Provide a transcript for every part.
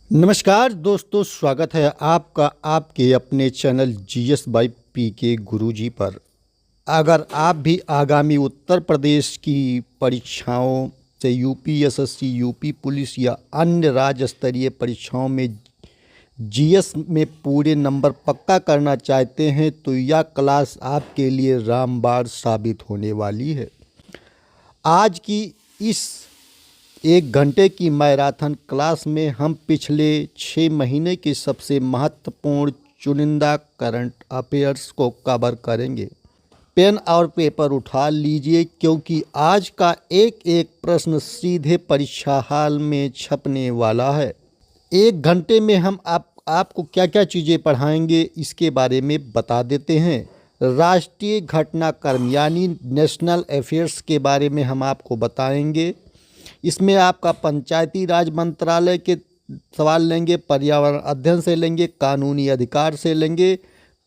नमस्कार दोस्तों, स्वागत है आपका आपके अपने चैनल जीएस बाई पी के गुरुजी पर। अगर आप भी आगामी उत्तर प्रदेश की परीक्षाओं से यूपी एसएससी, यूपी पुलिस या अन्य राज्य स्तरीय परीक्षाओं में जीएस में पूरे नंबर पक्का करना चाहते हैं तो यह क्लास आपके लिए रामबाण साबित होने वाली है। आज की इस 1 घंटे की मैराथन क्लास में हम पिछले 6 महीने के सबसे महत्वपूर्ण चुनिंदा करंट अफेयर्स को कवर करेंगे। पेन और पेपर उठा लीजिए क्योंकि आज का एक एक प्रश्न सीधे परीक्षा हाल में छपने वाला है। 1 घंटे में हम आपको क्या क्या चीज़ें पढ़ाएंगे इसके बारे में बता देते हैं। राष्ट्रीय घटनाक्रम यानी नेशनल अफेयर्स के बारे में हम आपको बताएंगे। इसमें आपका पंचायती राज मंत्रालय के सवाल लेंगे, पर्यावरण अध्ययन से लेंगे, कानूनी अधिकार से लेंगे,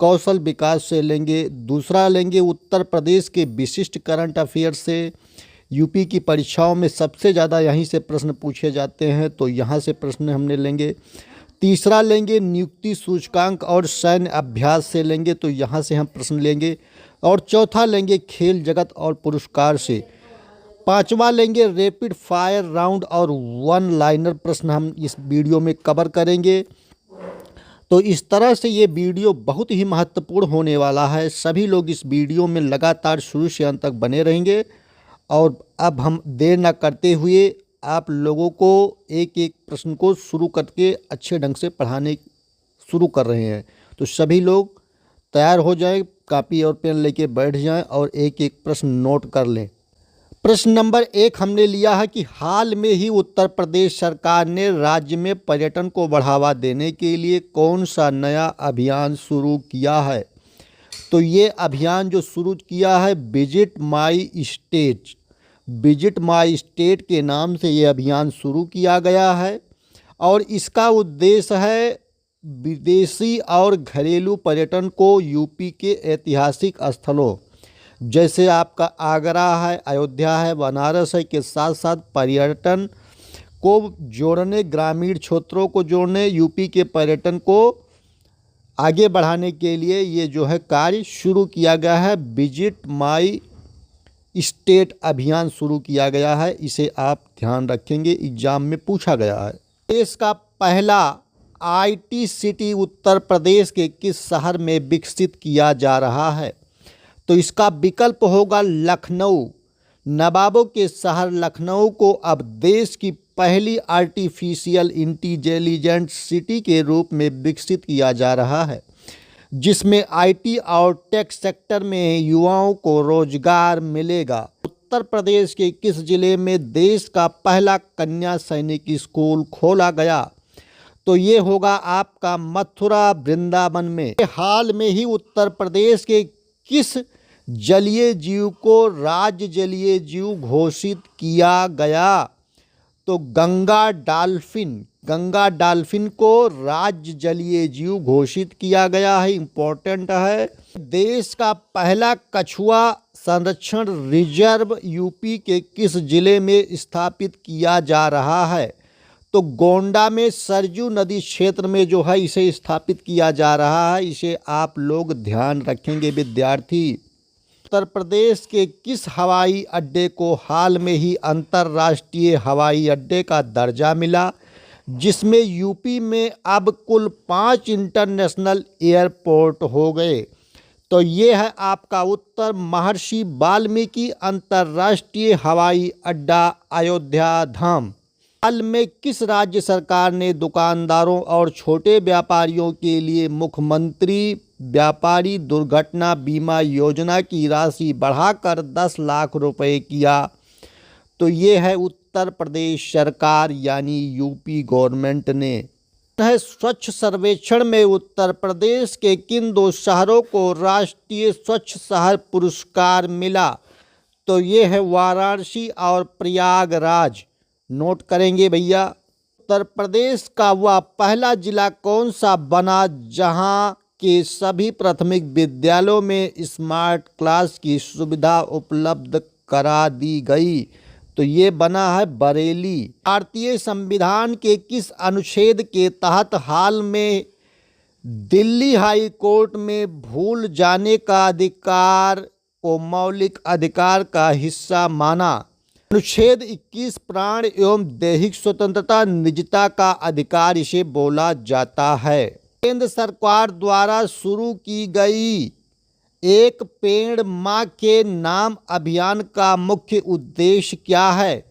कौशल विकास से लेंगे। दूसरा लेंगे उत्तर प्रदेश के विशिष्ट करंट अफेयर्स से। यूपी की परीक्षाओं में सबसे ज़्यादा यहीं से प्रश्न पूछे जाते हैं तो यहाँ से प्रश्न हमने लेंगे। तीसरा लेंगे नियुक्ति सूचकांक और सैन्य अभ्यास से लेंगे तो यहाँ से हम प्रश्न लेंगे। और चौथा लेंगे खेल जगत और पुरस्कार से। पांचवा लेंगे रैपिड फायर राउंड और वन लाइनर प्रश्न हम इस वीडियो में कवर करेंगे। तो इस तरह से ये वीडियो बहुत ही महत्वपूर्ण होने वाला है। सभी लोग इस वीडियो में लगातार शुरू से अंत तक बने रहेंगे। और अब हम देर न करते हुए आप लोगों को एक एक प्रश्न को शुरू करके अच्छे ढंग से पढ़ाने शुरू कर रहे हैं। तो सभी लोग तैयार हो जाएं, कॉपी और पेन लेके बैठ जाएं और एक एक प्रश्न नोट कर लें। प्रश्न नंबर 1 हमने लिया है कि हाल में ही उत्तर प्रदेश सरकार ने राज्य में पर्यटन को बढ़ावा देने के लिए कौन सा नया अभियान शुरू किया है। तो ये अभियान जो शुरू किया है visit my state, visit my state के नाम से ये अभियान शुरू किया गया है। और इसका उद्देश्य है विदेशी और घरेलू पर्यटन को यूपी के ऐतिहासिक स्थलों जैसे आपका आगरा है, अयोध्या है, बनारस है के साथ साथ पर्यटन को जोड़ने, ग्रामीण क्षेत्रों को जोड़ने, यूपी के पर्यटन को आगे बढ़ाने के लिए ये जो है कार्य शुरू किया गया है। विजिट माई स्टेट अभियान शुरू किया गया है, इसे आप ध्यान रखेंगे, एग्जाम में पूछा गया है। देश का पहला आईटी सिटी उत्तर प्रदेश के किस शहर में विकसित किया जा रहा है। तो इसका विकल्प होगा लखनऊ। नवाबों के शहर लखनऊ को अब देश की पहली आर्टिफिशियल इंटेलिजेंट सिटी के रूप में विकसित किया जा रहा है, जिसमें आईटी और टेक सेक्टर में युवाओं को रोजगार मिलेगा। उत्तर प्रदेश के किस जिले में देश का पहला कन्या सैनिक स्कूल खोला गया। तो ये होगा आपका मथुरा वृंदावन में। हाल में ही उत्तर प्रदेश के किस जलीय जीव को राज्य जलीय जीव घोषित किया गया। तो गंगा डॉल्फिन को राज्य जलीय जीव घोषित किया गया है, इम्पोर्टेंट है। देश का पहला कछुआ संरक्षण रिजर्व यूपी के किस जिले में स्थापित किया जा रहा है। तो गोंडा में सरजू नदी क्षेत्र में जो है इसे स्थापित किया जा रहा है, इसे आप लोग ध्यान रखेंगे विद्यार्थी। उत्तर प्रदेश के किस हवाई अड्डे को हाल में ही अंतर्राष्ट्रीय हवाई अड्डे का दर्जा मिला, जिसमें यूपी में अब कुल 5 इंटरनेशनल एयरपोर्ट हो गए। तो ये है आपका उत्तर महर्षि वाल्मीकि अंतर्राष्ट्रीय हवाई अड्डा अयोध्या धाम। हाल में किस राज्य सरकार ने दुकानदारों और छोटे व्यापारियों के लिए मुख्यमंत्री व्यापारी दुर्घटना बीमा योजना की राशि बढ़ाकर 10 लाख रुपए किया। तो ये है उत्तर प्रदेश सरकार यानी यूपी गवर्नमेंट ने। है स्वच्छ सर्वेक्षण में उत्तर प्रदेश के किन 2 शहरों को राष्ट्रीय स्वच्छ शहर पुरस्कार मिला। तो ये है वाराणसी और प्रयागराज, नोट करेंगे भैया। उत्तर प्रदेश का वह पहला जिला कौन सा बना जहां के सभी प्राथमिक विद्यालयों में स्मार्ट क्लास की सुविधा उपलब्ध करा दी गई। तो ये बना है बरेली। भारतीय संविधान के किस अनुच्छेद के तहत हाल में दिल्ली हाई कोर्ट में भूल जाने का अधिकार को मौलिक अधिकार का हिस्सा माना? अनुच्छेद 21 प्राण एवं दैहिक स्वतंत्रता निजता का अधिकार इसे बोला जाता है। केंद्र सरकार द्वारा शुरू की गई एक पेड़ माँ के नाम अभियान का मुख्य उद्देश्य क्या है?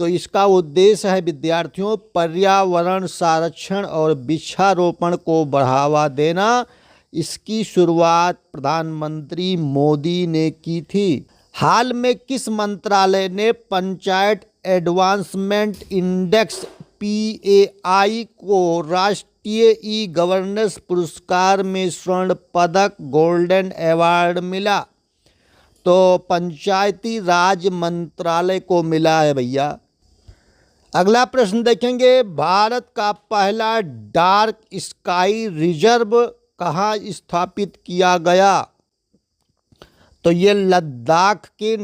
तो इसका उद्देश्य है विद्यार्थियों पर्यावरण संरक्षण और वृक्षारोपण को बढ़ावा देना। इसकी शुरुआत प्रधानमंत्री मोदी ने की थी। हाल में किस मंत्रालय ने पंचायत एडवांसमेंट इंडेक्स PAI को राष्ट्रीय ई गवर्नेंस पुरस्कार में स्वर्ण पदक गोल्डन अवार्ड मिला? तो पंचायती राज मंत्रालय को मिला है भैया। अगला प्रश्न देखेंगे, भारत का पहला डार्क स्काई रिजर्व कहाँ स्थापित किया गया? तो ये लद्दाख के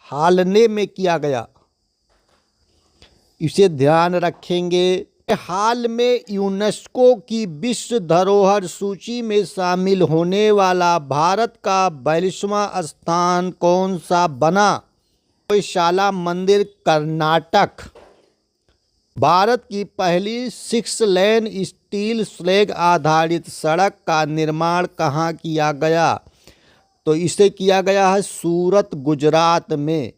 हालने में किया गया, इसे ध्यान रखेंगे। हाल में यूनेस्को की विश्व धरोहर सूची में शामिल होने वाला भारत का 42वां स्थान कौन सा बना? होयशाला मंदिर, कर्नाटक। भारत की पहली 6 लेन स्टील स्लैग आधारित सड़क का निर्माण कहाँ किया गया? तो इसे किया गया है सूरत, गुजरात में।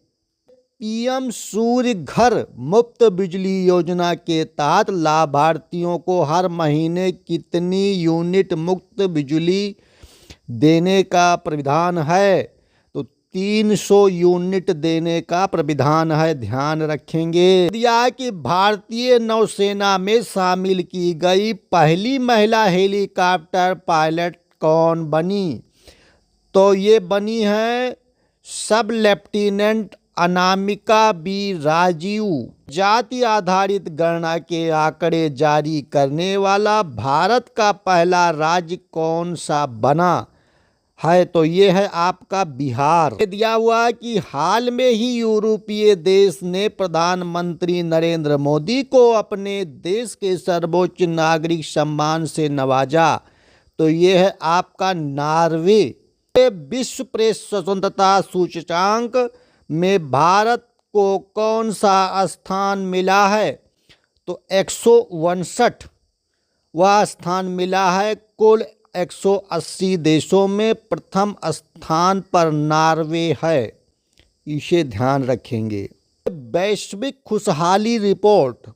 PM सूर्य घर मुफ्त बिजली योजना के तहत लाभार्थियों को हर महीने कितनी यूनिट मुफ्त बिजली देने का प्राविधान है? तो 300 यूनिट देने का प्राविधान है, ध्यान रखेंगे। दिया कि भारतीय नौसेना में शामिल की गई पहली महिला हेलीकॉप्टर पायलट कौन बनी? तो ये बनी है सब लेफ्टिनेंट अनामिका बी राजीव। जाति आधारित गणना के आंकड़े जारी करने वाला भारत का पहला राज्य कौन सा बना है? तो ये है आपका बिहार। दिया हुआ कि हाल में ही यूरोपीय देश ने प्रधानमंत्री नरेंद्र मोदी को अपने देश के सर्वोच्च नागरिक सम्मान से नवाजा। तो ये है आपका नॉर्वे। विश्व प्रेस स्वतंत्रता सूचकांक में भारत को कौन सा स्थान मिला है? तो 159 वह स्थान मिला है। कुल 180 देशों में प्रथम स्थान पर नॉर्वे है, इसे ध्यान रखेंगे। वैश्विक खुशहाली रिपोर्ट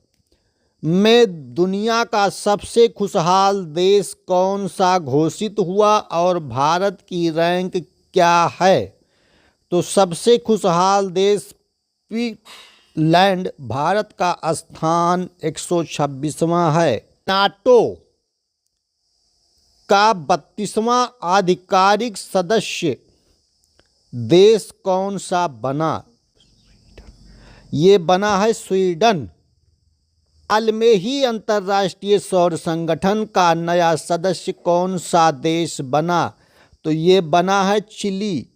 में दुनिया का सबसे खुशहाल देश कौन सा घोषित हुआ और भारत की रैंक क्या है? तो सबसे खुशहाल देश फिनलैंड, भारत का स्थान 126वां है। नाटो का 32वां आधिकारिक सदस्य देश कौन सा बना? ये बना है स्वीडन। हाल में ही अंतर्राष्ट्रीय सौर संगठन का नया सदस्य कौन सा देश बना? तो ये बना है चिली।